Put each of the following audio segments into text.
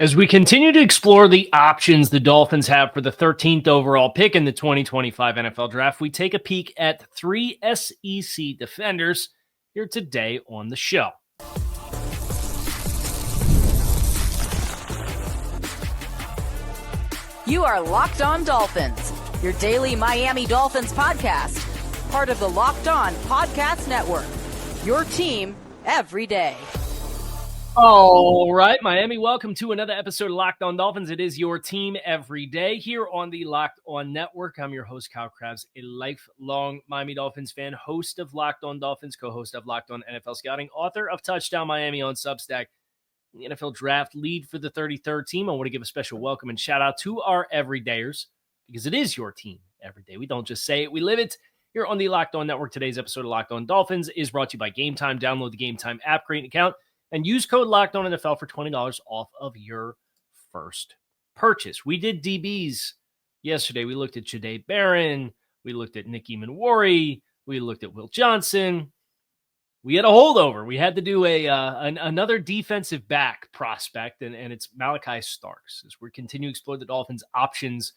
As we continue to explore the options the Dolphins have for the 13th overall pick in the 2025 NFL Draft, we take a peek at three SEC defenders here today on the show. You are Locked On Dolphins, your daily Miami Dolphins podcast, part of the Locked On Podcast Network, your team every day. All right, Miami, welcome to another episode of Locked On Dolphins. It is your team every day here on the Locked On Network. I'm your host, Kyle Krabs, a lifelong Miami Dolphins fan, host of Locked On Dolphins, co-host of Locked On NFL Scouting, author of Touchdown Miami on Substack, the NFL Draft lead for the 33rd team. I want to give a special welcome and shout out to our everydayers because it is your team every day. We don't just say it, we live it. Here on the Locked On Network, today's episode of Locked On Dolphins is brought to you by Game Time. Download the Game Time app, create an account, and use code LOCKEDONNFL for $20 off of your first purchase. We did DBs yesterday. We looked at Jahdae Barron. We looked at Nicky Manwari. We looked at Will Johnson. We had a holdover. We had to do another defensive back prospect, and it's Malachi Starks. As we continue to explore the Dolphins' options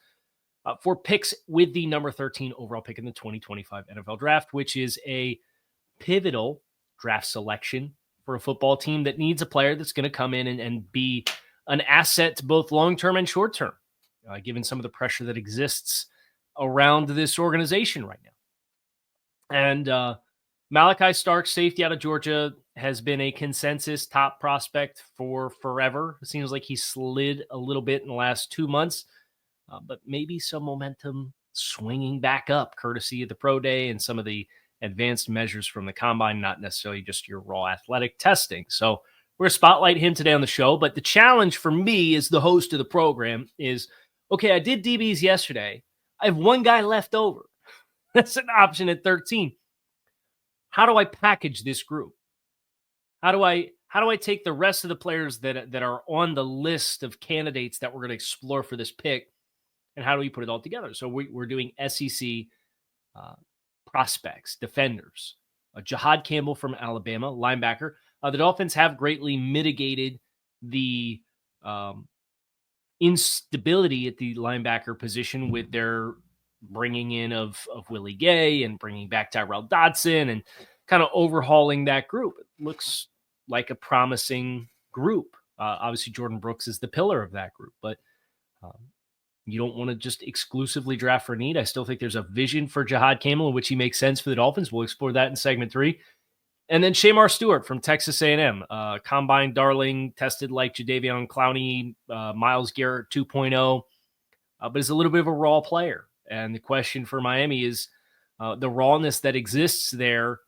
for picks with the number 13 overall pick in the 2025 NFL Draft, which is a pivotal draft selection for a football team that needs a player that's going to come in and be an asset to both long-term and short-term, given some of the pressure that exists around this organization right now. And Malachi Starks, safety out of Georgia, has been a consensus top prospect for forever. It seems like he slid a little bit in the last 2 months, but maybe some momentum swinging back up courtesy of the pro day and some of the advanced measures from the combine, not necessarily just your raw athletic testing. So we're going to spotlight him today on the show. But the challenge for me as the host of the program is, okay, I did DBs yesterday. I have one guy left over. That's an option at 13. How do I package this group? How do I take the rest of the players that are on the list of candidates that we're going to explore for this pick, and how do we put it all together? So we're doing SEC prospects, defenders. Jihaad Campbell from Alabama, linebacker. The Dolphins have greatly mitigated the instability at the linebacker position with their bringing in of Willie Gay and bringing back Tyrell Dodson and kind of overhauling that group. It looks like a promising group. Obviously, Jordan Brooks is the pillar of that group, but you don't want to just exclusively draft for need. I still think there's a vision for Jihaad Campbell in which he makes sense for the Dolphins. We'll explore that in segment 3. And then Shemar Stewart from Texas A&M, combine darling, tested like Jadeveon Clowney, Myles Garrett 2.0, but is a little bit of a raw player. And the question for Miami is the rawness that exists there.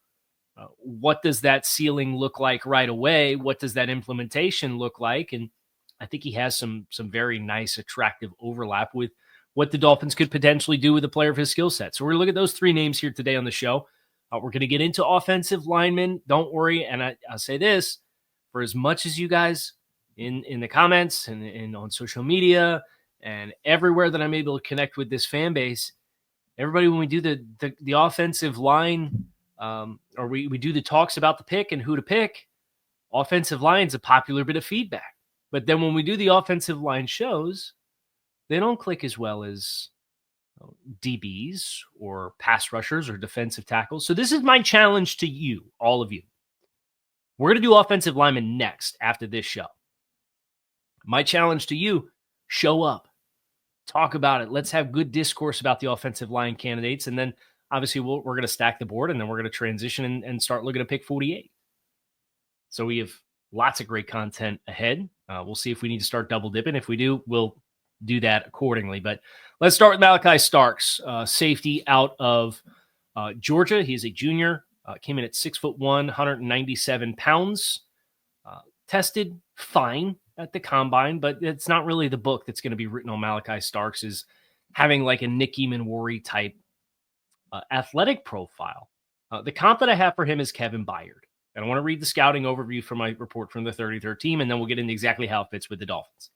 What does that ceiling look like right away? What does that implementation look like? And I think he has some very nice, attractive overlap with what the Dolphins could potentially do with a player of his skill set. So we're going to look at those 3 names here today on the show. We're going to get into offensive linemen. Don't worry. And I'll say this, for as much as you guys in the comments and on social media and everywhere that I'm able to connect with this fan base, everybody, when we do the offensive line or we do the talks about the pick and who to pick, offensive line's a popular bit of feedback. But then when we do the offensive line shows, they don't click as well as DBs or pass rushers or defensive tackles. So this is my challenge to you, all of you. We're going to do offensive linemen next after this show. My challenge to you, show up, talk about it. Let's have good discourse about the offensive line candidates. And then obviously we're going to stack the board, and then we're going to transition and start looking at pick 48. So we have lots of great content ahead. We'll see if we need to start double dipping. If we do, we'll do that accordingly. But let's start with Malachi Starks, safety out of Georgia. He's a junior, came in at 6'1", 197 pounds, tested fine at the combine, but it's not really the book that's going to be written on Malachi Starks is having like a Nicky Manwari type athletic profile. The comp that I have for him is Kevin Byard. And I want to read the scouting overview from my report from the 33rd team, and then we'll get into exactly how it fits with the Dolphins.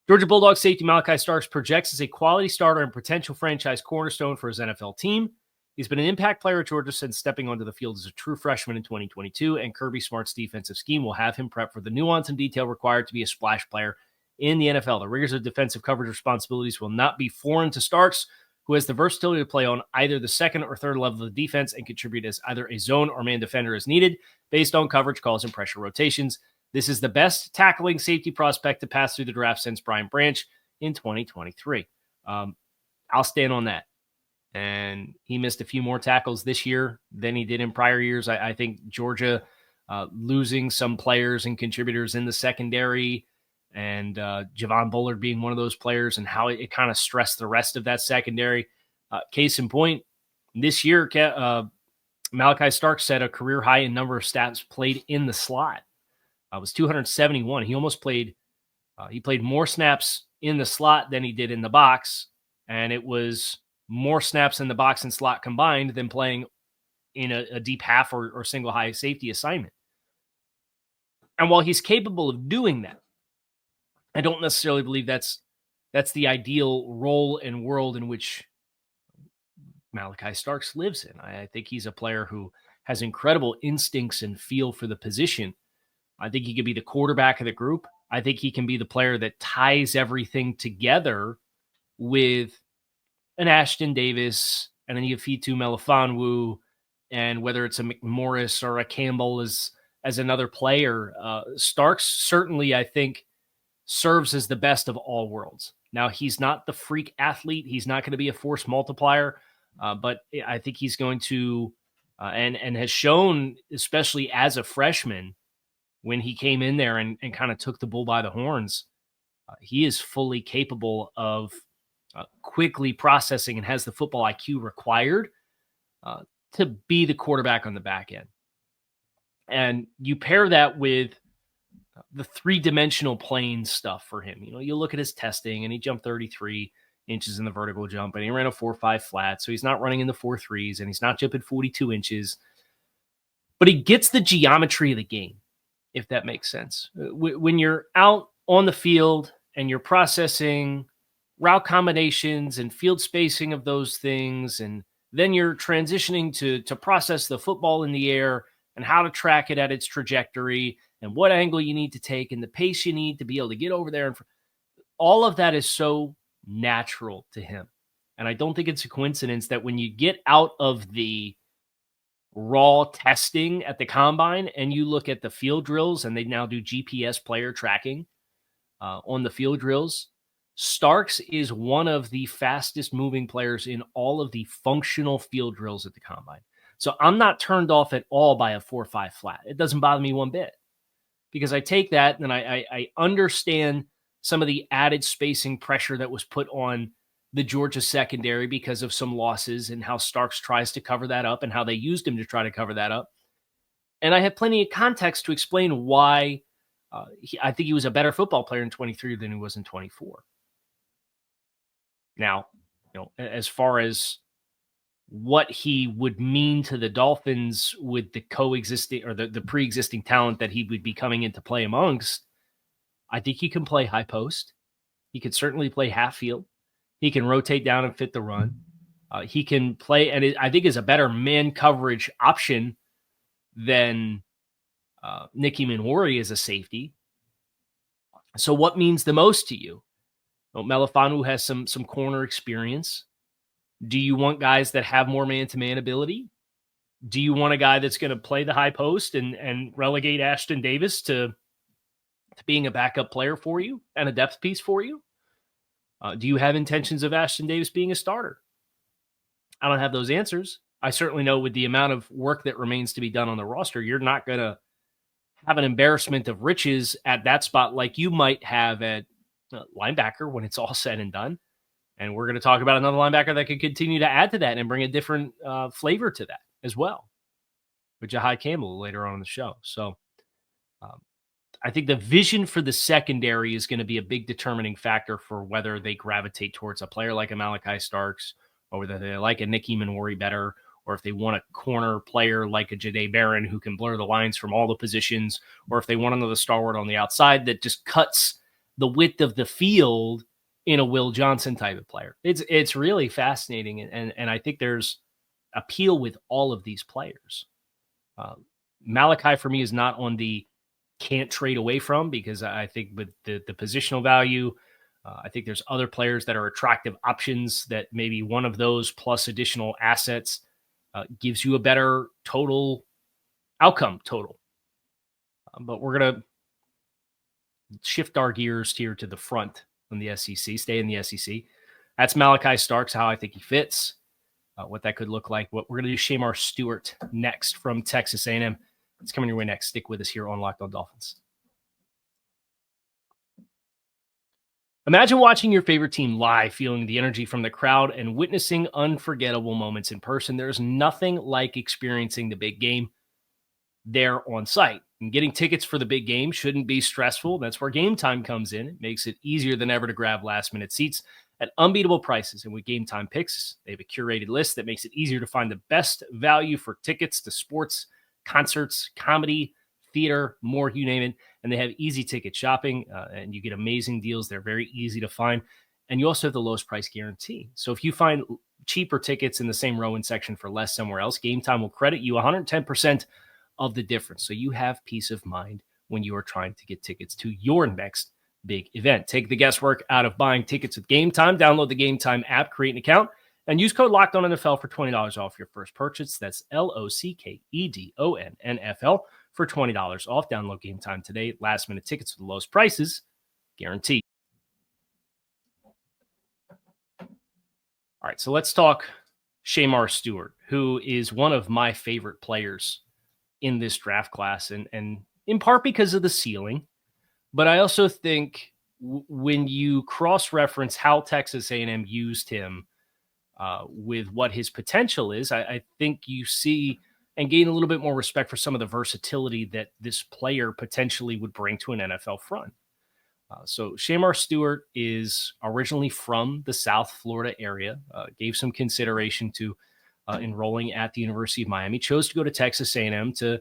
Georgia Bulldogs safety Malachi Starks projects as a quality starter and potential franchise cornerstone for his NFL team. He's been an impact player at Georgia since stepping onto the field as a true freshman in 2022, and Kirby Smart's defensive scheme will have him prep for the nuance and detail required to be a splash player in the NFL. The rigors of defensive coverage responsibilities will not be foreign to Starks, who has the versatility to play on either the second or third level of defense and contribute as either a zone or man defender as needed based on coverage calls and pressure rotations. This is the best tackling safety prospect to pass through the draft since Brian Branch in 2023. I'll stand on that. And he missed a few more tackles this year than he did in prior years. I think Georgia losing some players and contributors in the secondary, and Javon Bullard being one of those players, and how it kind of stressed the rest of that secondary. Case in point, this year, Malachi Starks set a career high in number of snaps played in the slot. It was 271. He almost played, he played more snaps in the slot than he did in the box, and it was more snaps in the box and slot combined than playing in a deep half or single high safety assignment. And while he's capable of doing that, I don't necessarily believe that's the ideal role and world in which Malachi Starks lives in. I think he's a player who has incredible instincts and feel for the position. I think he could be the quarterback of the group. I think he can be the player that ties everything together with an Ashton Davis and an Ifitu Melifonwu, and whether it's a McMorris or a Campbell as another player. Starks certainly, I think, serves as the best of all worlds. Now, he's not the freak athlete. He's not going to be a force multiplier, but I think he's going to, and has shown, especially as a freshman, when he came in there and kind of took the bull by the horns, he is fully capable of quickly processing and has the football IQ required to be the quarterback on the back end. And you pair that with the three-dimensional plane stuff for him. You know, you look at his testing, and he jumped 33 inches in the vertical jump, and he ran a 4.5 flat, so he's not running in the 4.3s, and he's not jumping 42 inches. But he gets the geometry of the game, if that makes sense. When you're out on the field and you're processing route combinations and field spacing of those things, and then you're transitioning to process the football in the air and how to track it at its trajectory and what angle you need to take and the pace you need to be able to get over there. And all of that is so natural to him. And I don't think it's a coincidence that when you get out of the raw testing at the combine and you look at the field drills, and they now do GPS player tracking on the field drills, Starks is one of the fastest moving players in all of the functional field drills at the combine. So I'm not turned off at all by a 4.5 flat. It doesn't bother me one bit, because I take that and I understand some of the added spacing pressure that was put on the Georgia secondary because of some losses, and how Starks tries to cover that up and how they used him to try to cover that up. And I have plenty of context to explain why I think he was a better football player in 23 than he was in 24. Now, you know, as far as what he would mean to the Dolphins with the coexisting or the pre-existing talent that he would be coming into play amongst, I think he can play high post. He could certainly play half field. He can rotate down and fit the run. He can play, and I think is a better man coverage option than Nicky Minwori as a safety. So what means the most to you? Well, Melifonwu has some corner experience. Do you want guys that have more man-to-man ability? Do you want a guy that's going to play the high post and relegate Ashton Davis to being a backup player for you and a depth piece for you? Do you have intentions of Ashton Davis being a starter? I don't have those answers. I certainly know with the amount of work that remains to be done on the roster, you're not going to have an embarrassment of riches at that spot like you might have at linebacker when it's all said and done. And we're going to talk about another linebacker that could continue to add to that and bring a different flavor to that as well, with Jihaad Campbell later on in the show. So I think the vision for the secondary is going to be a big determining factor for whether they gravitate towards a player like a Malachi Starks, or whether they like a Nicky Minwori better, or if they want a corner player like a Jahdae Barron who can blur the lines from all the positions, or if they want another stalwart on the outside that just cuts the width of the field in a Will Johnson type of player. It's really fascinating, and I think there's appeal with all of these players. Malachi, for me, is not on the can't trade away from, because I think with the positional value, I think there's other players that are attractive options that maybe one of those plus additional assets gives you a better total outcome total. But we're going to shift our gears here to the front in the SEC, stay in the SEC. That's Malachi Starks, how I think he fits, what that could look like. What we're going to do, Shemar Stewart next from Texas A&M. It's coming your way next. Stick with us here on Locked On Dolphins. Imagine watching your favorite team live, feeling the energy from the crowd and witnessing unforgettable moments in person. There's nothing like experiencing the big game there on site. And getting tickets for the big game shouldn't be stressful. That's where Game Time comes in. It makes it easier than ever to grab last-minute seats at unbeatable prices. And with Game Time Picks, they have a curated list that makes it easier to find the best value for tickets to sports, concerts, comedy, theater, more, you name it. And they have easy ticket shopping, and you get amazing deals. They're very easy to find. And you also have the lowest price guarantee. So if you find cheaper tickets in the same row and section for less somewhere else, Game Time will credit you 110% of the difference. So you have peace of mind when you are trying to get tickets to your next big event. Take the guesswork out of buying tickets with Game Time. Download the Game Time app, create an account, and use code LOCKEDONNFL for $20 off your first purchase. That's LOCKEDON NFL for $20 off. Download Game Time today. Last minute tickets for the lowest prices, guaranteed. All right, so let's talk Shemar Stewart, who is one of my favorite players in this draft class, and in part because of the ceiling. But I also think when you cross-reference how Texas A&M used him with what his potential is, I think you see and gain a little bit more respect for some of the versatility that this player potentially would bring to an NFL front. So Shemar Stewart is originally from the South Florida area, gave some consideration to enrolling at the University of Miami, chose to go to Texas A&M to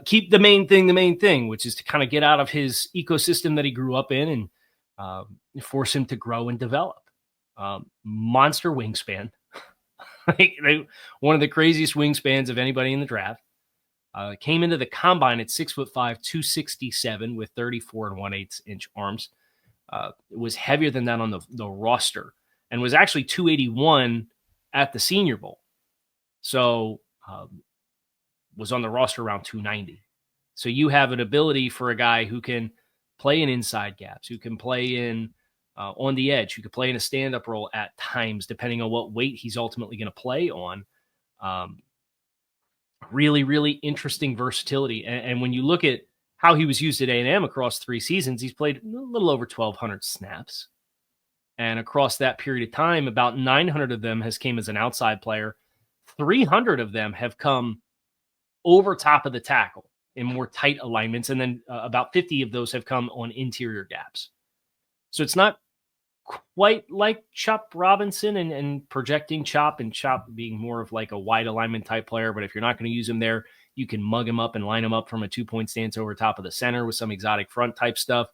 keep the main thing, which is to kind of get out of his ecosystem that he grew up in and force him to grow and develop. Monster wingspan, one of the craziest wingspans of anybody in the draft. Came into the combine at 6'5", 267 with 34 1/8 inch arms. It was heavier than that on the roster and was actually 281 at the Senior Bowl. So was on the roster around 290. So you have an ability for a guy who can play in inside gaps, who can play in on the edge, who can play in a stand-up role at times, depending on what weight he's ultimately going to play on. Really, really interesting versatility. And when you look at how he was used at A&M across 3 seasons, he's played a little over 1,200 snaps. And across that period of time, about 900 of them has came as an outside player. 300 of them have come over top of the tackle in more tight alignments. And then about 50 of those have come on interior gaps. So it's not quite like Chop Robinson and projecting Chop, and Chop being more of like a wide alignment type player. But if you're not going to use him there, you can mug him up and line him up from a 2-point stance over top of the center with some exotic front type stuff.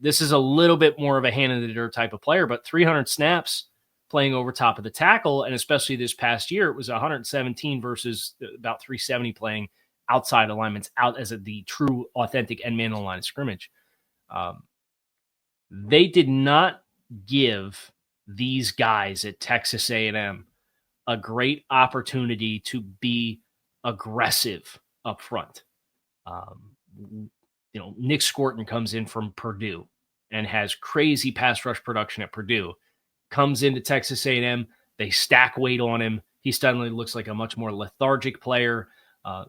This is a little bit more of a hand in the dirt type of player, but 300 snaps playing over top of the tackle. And especially this past year, it was 117 versus about 370 playing outside alignments out as the true authentic end man on the line of scrimmage. They did not give these guys at Texas A&M a great opportunity to be aggressive up front. Nick Scorton comes in from Purdue and has crazy pass rush production at Purdue. Comes into Texas A&M, they stack weight on him. He suddenly looks like a much more lethargic player.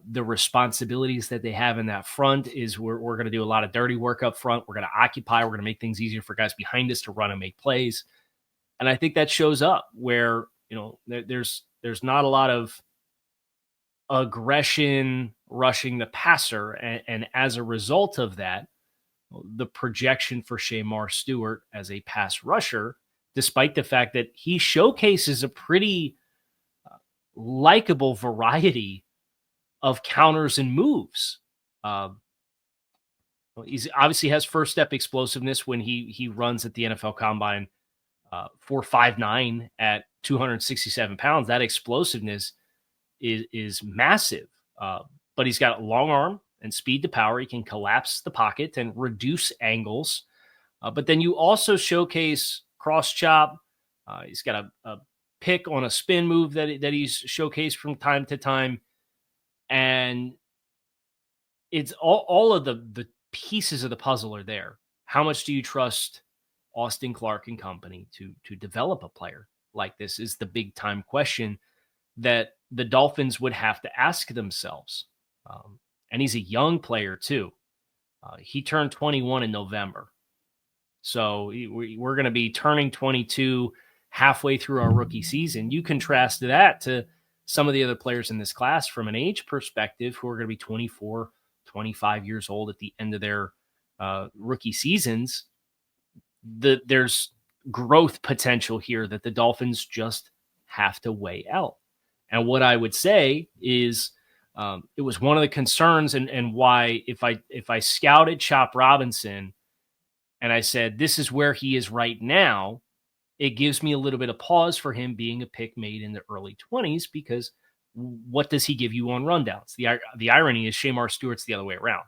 The responsibilities that they have in that front is we're going to do a lot of dirty work up front. We're going to occupy. We're going to make things easier for guys behind us to run and make plays. And I think that shows up where, there's not a lot of aggression rushing the passer. And as a result of that, the projection for Shemar Stewart as a pass rusher, despite the fact that he showcases a pretty likable variety of counters and moves. He obviously has first step explosiveness when he runs at the NFL Combine 4.59 at 267 pounds. That explosiveness is massive. But he's got a long arm and speed to power. He can collapse the pocket and reduce angles. But then you also showcase cross chop. He's got a pick on a spin move that he's showcased from time to time. And it's all of the pieces of the puzzle are there. How much do you trust Austin Clark and company to develop a player like this is the big time question that the Dolphins would have to ask themselves. And he's a young player too. He turned 21 in November. So we're going to be turning 22 halfway through our rookie season. You contrast that to some of the other players in this class from an age perspective who are going to be 24, 25 years old at the end of their rookie seasons. There's growth potential here that the Dolphins just have to weigh out. And what I would say is it was one of the concerns and why if I scouted Chop Robinson and I said, this is where he is right now, it gives me a little bit of pause for him being a pick made in the early 20s, because what does he give you on rundowns? The irony is Shemar Stewart's the other way around.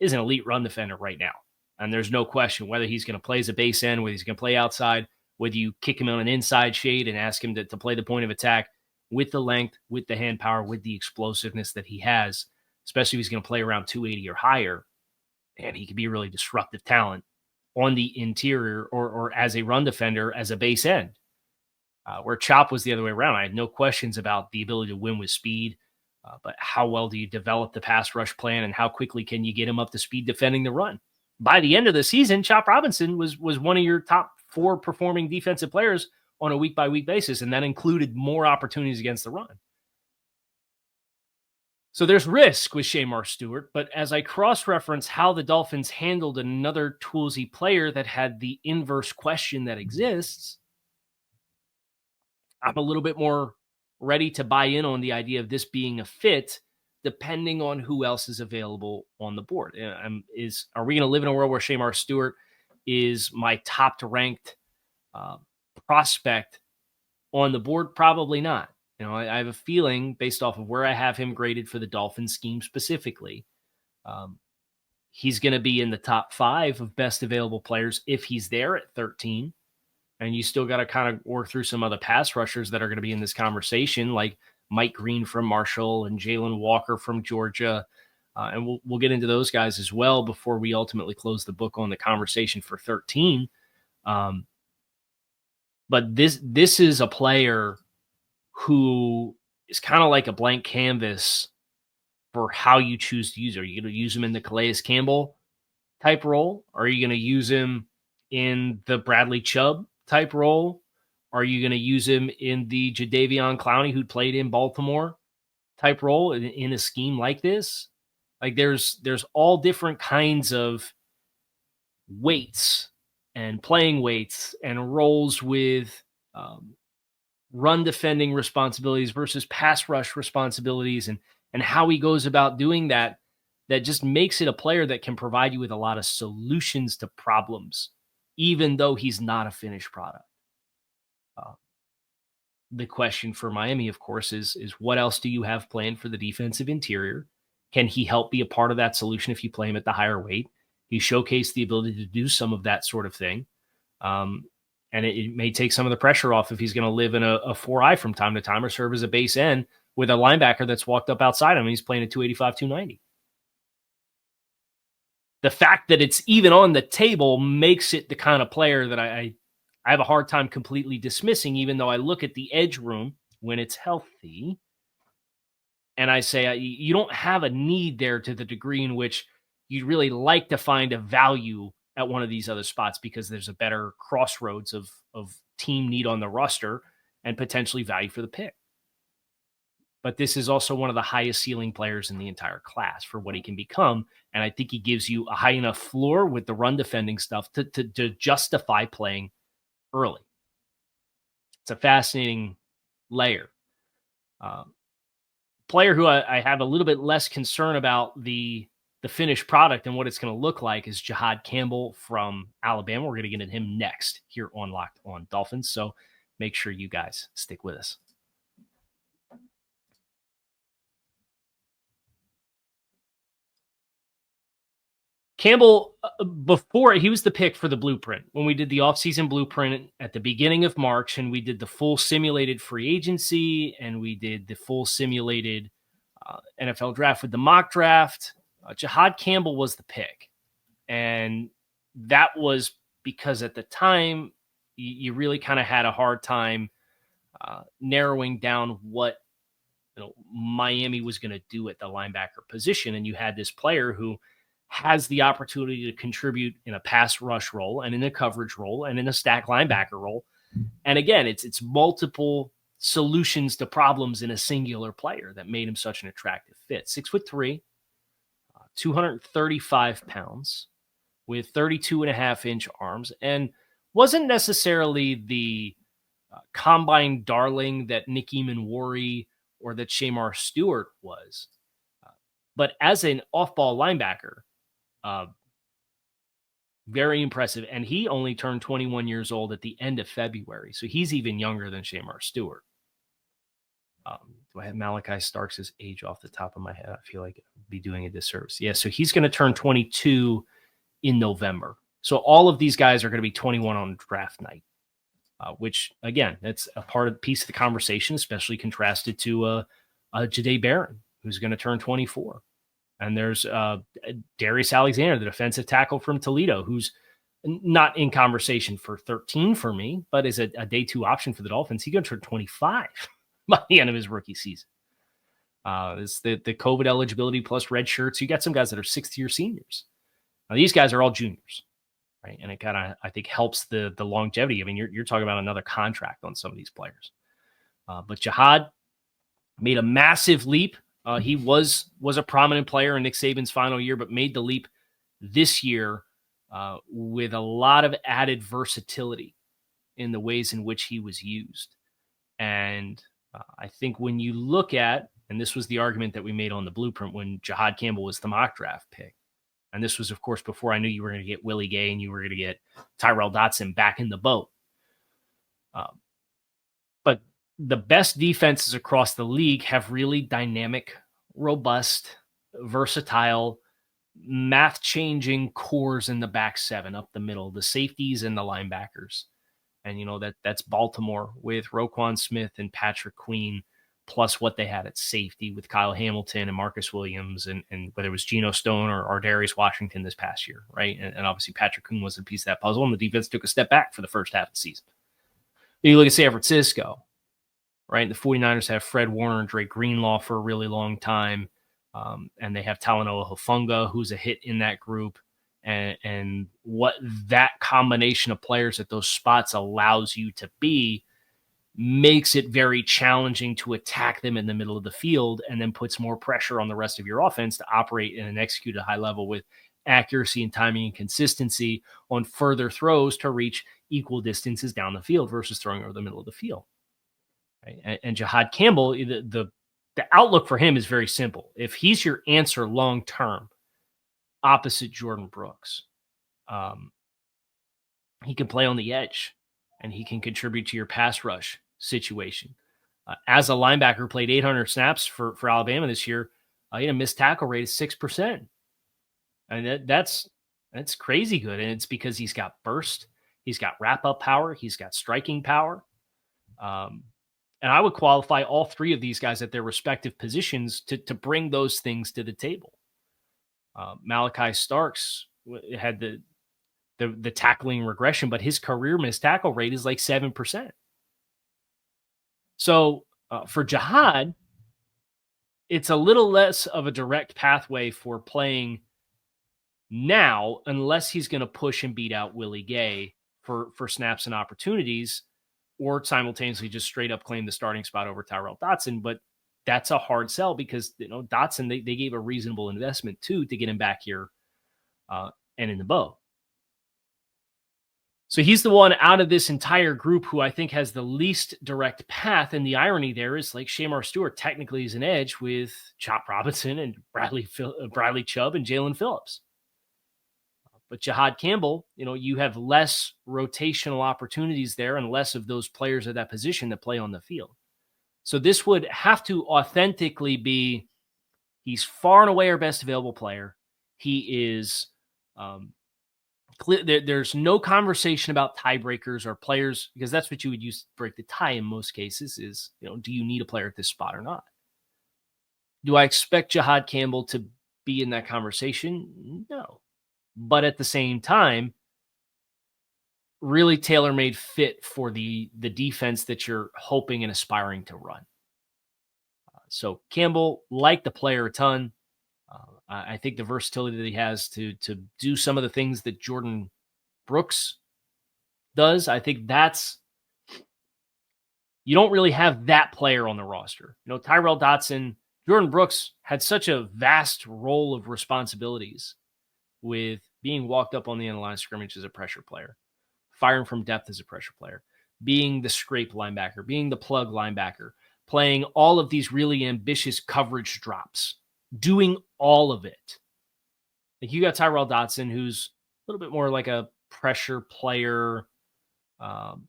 Is an elite run defender right now. And there's no question whether he's going to play as a base end, whether he's going to play outside, whether you kick him on an inside shade and ask him to play the point of attack with the length, with the hand power, with the explosiveness that he has, especially if he's going to play around 280 or higher. And he could be a really disruptive talent on the interior or as a run defender, as a base end. Where Chop was the other way around. I had no questions about the ability to win with speed, but how well do you develop the pass rush plan and how quickly can you get him up to speed defending the run? By the end of the season, Chop Robinson was one of your top 4 performing defensive players on a week-by-week basis, and that included more opportunities against the run. So there's risk with Shemar Stewart, but as I cross-reference how the Dolphins handled another toolsy player that had the inverse question that exists, I'm a little bit more ready to buy in on the idea of this being a fit, depending on who else is available on the board. Are we going to live in a world where Shemar Stewart is my top-ranked prospect on the board? Probably not. I have a feeling, based off of where I have him graded for the Dolphins scheme specifically, he's going to be in the top 5 of best available players if he's there at 13. And you still got to kind of work through some other pass rushers that are going to be in this conversation, like Mike Green from Marshall and Jalen Walker from Georgia. And we'll get into those guys as well before we ultimately close the book on the conversation for 13. But this is a player who is kind of like a blank canvas for how you choose to use it. Are you going to use him in the Calais Campbell type role? Are you going to use him in the Bradley Chubb type role? Are you going to use him in the Jadeveon Clowney, who played in Baltimore type role in a scheme like this? Like there's all different kinds of weights and playing weights and roles with run defending responsibilities versus pass rush responsibilities, and how he goes about doing that just makes it a player that can provide you with a lot of solutions to problems, even though he's not a finished product. The question for Miami, of course, is what else do you have planned for the defensive interior? Can he help be a part of that solution if you play him at the higher weight? He showcased the ability to do some of that sort of thing. And it may take some of the pressure off if he's going to live in a 4-eye from time to time or serve as a base end with a linebacker that's walked up outside him. He's playing at 285, 290. The fact that it's even on the table makes it the kind of player that I have a hard time completely dismissing, even though I look at the edge room when it's healthy and I say you don't have a need there to the degree in which you'd really like to find a value at one of these other spots, because there's a better crossroads of team need on the roster and potentially value for the pick. But this is also one of the highest ceiling players in the entire class for what he can become. And I think he gives you a high enough floor with the run defending stuff to justify playing early. It's a fascinating layer. Player who I have a little bit less concern about the finished product and what it's going to look like is Jihaad Campbell from Alabama. We're going to get into him next here on Locked On Dolphins. So make sure you guys stick with us. Campbell, before he was the pick for the blueprint when we did the offseason blueprint at the beginning of March, and we did the full simulated free agency, and we did the full simulated NFL draft with the mock draft. Jihaad Campbell was the pick, and that was because at the time you really kind of had a hard time narrowing down what Miami was going to do at the linebacker position, and you had this player who has the opportunity to contribute in a pass rush role and in a coverage role and in a stack linebacker role. And again, it's multiple solutions to problems in a singular player that made him such an attractive fit. 6'3", 235 pounds with 32.5-inch arms, and wasn't necessarily the combine darling that Nick Eamon-Worry or that Shemar Stewart was. But as an off-ball linebacker, very impressive. And he only turned 21 years old at the end of February. So he's even younger than Shemar Stewart. Do I have Malachi Starks' age off the top of my head? I feel like I'd be doing a disservice. Yeah, so he's going to turn 22 in November. So all of these guys are going to be 21 on draft night, which, again, that's a piece of the conversation, especially contrasted to Jahdae Barron, who's going to turn 24. And there's Darius Alexander, the defensive tackle from Toledo, who's not in conversation for 13 for me, but is a day two option for the Dolphins. He's going to turn 25 by the end of his rookie season. It's the COVID eligibility plus red shirts. You got some guys that are sixth-year seniors. Now, these guys are all juniors, right? And it kind of, I think, helps the longevity. I mean, you're talking about another contract on some of these players. But Jihaad made a massive leap. He was a prominent player in Nick Saban's final year, but made the leap this year with a lot of added versatility in the ways in which he was used. And I think when you look at, and this was the argument that we made on the blueprint when Jihaad Campbell was the mock draft pick, and this was, of course, before I knew you were going to get Willie Gay and you were going to get Tyrel Dotson back in the boat. But the best defenses across the league have really dynamic, robust, versatile, math-changing cores in the back seven, up the middle, the safeties and the linebackers. And, that's Baltimore with Roquan Smith and Patrick Queen, plus what they had at safety with Kyle Hamilton and Marcus Williams, and whether it was Geno Stone or Darius Washington this past year, right? And obviously Patrick Queen was a piece of that puzzle, and the defense took a step back for the first half of the season. You look at San Francisco, right? The 49ers have Fred Warner and Drake Greenlaw for a really long time. And they have Talanoa Hufanga, who's a hit in that group. And what that combination of players at those spots allows you to be makes it very challenging to attack them in the middle of the field, and then puts more pressure on the rest of your offense to operate and execute at a high level with accuracy and timing and consistency on further throws to reach equal distances down the field versus throwing over the middle of the field. Right? And Jihaad Campbell, the outlook for him is very simple. If he's your answer long-term opposite Jordan Brooks, he can play on the edge and he can contribute to your pass rush situation. As a linebacker who played 800 snaps for Alabama this year, he had a missed tackle rate of 6%. And that's crazy good. And it's because he's got burst, he's got wrap-up power, he's got striking power. And I would qualify all three of these guys at their respective positions to bring those things to the table. Malachi Starks had the tackling regression, but his career missed tackle rate is like 7%. So for Jihaad, it's a little less of a direct pathway for playing now, unless he's going to push and beat out Willie Gay for snaps and opportunities, or simultaneously just straight up claim the starting spot over Tyrel Dotson. But that's a hard sell because, Dotson, they gave a reasonable investment too to get him back here and in the boat. So he's the one out of this entire group who I think has the least direct path. And the irony there is, like, Shemar Stewart technically is an edge with Chop Robinson and Bradley Chubb and Jalen Phillips. But Jihaad Campbell, you have less rotational opportunities there and less of those players at that position that play on the field. So this would have to authentically be, he's far and away our best available player. He is There's no conversation about tiebreakers or players, because that's what you would use to break the tie in most cases is, do you need a player at this spot or not? Do I expect Jihaad Campbell to be in that conversation? No. But at the same time, really tailor-made fit for the defense that you're hoping and aspiring to run. So Campbell, like the player a ton. I think the versatility that he has to do some of the things that Jordan Brooks does, I think you don't really have that player on the roster. Tyrel Dotson, Jordan Brooks had such a vast role of responsibilities with being walked up on the end of the line of scrimmage as a pressure player, firing from depth as a pressure player, being the scrape linebacker, being the plug linebacker, playing all of these really ambitious coverage drops, doing all of it. Like, you got Tyrel Dotson, who's a little bit more like a pressure player,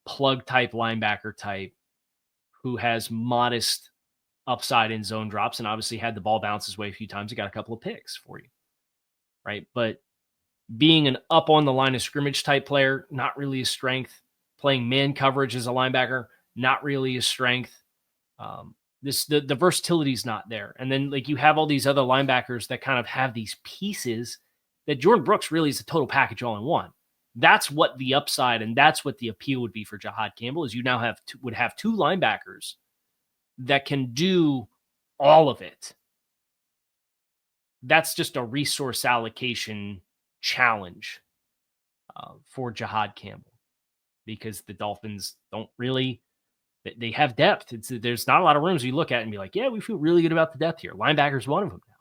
plug type linebacker type, who has modest upside in zone drops and obviously had the ball bounce his way a few times. He got a couple of picks for you, right? But being an up on the line of scrimmage type player, not really a strength. Playing man coverage as a linebacker, not really a strength. The versatility is not there. And then you have all these other linebackers that kind of have these pieces that Jordan Brooks really is a total package all in one. That's what the upside and that's what the appeal would be for Jihaad Campbell, is you now would have two linebackers that can do all of it. That's just a resource allocation challenge for Jihaad Campbell, because the Dolphins don't really, they have depth. There's not a lot of rooms you look at and be like, yeah, we feel really good about the depth here. Linebacker's one of them now.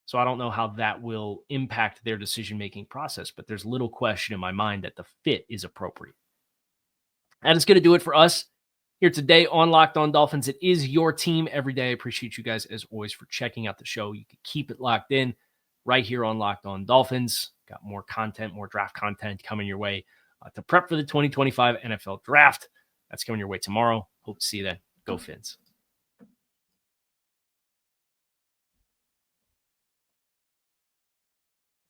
So I don't know how that will impact their decision-making process, but there's little question in my mind that the fit is appropriate. And it's going to do it for us here today on Locked On Dolphins. It is your team every day. I appreciate you guys, as always, for checking out the show. You can keep it locked in right here on Locked On Dolphins. Got more content, more draft content coming your way to prep for the 2025 NFL Draft. That's coming your way tomorrow. Hope to see you then. Go Fins.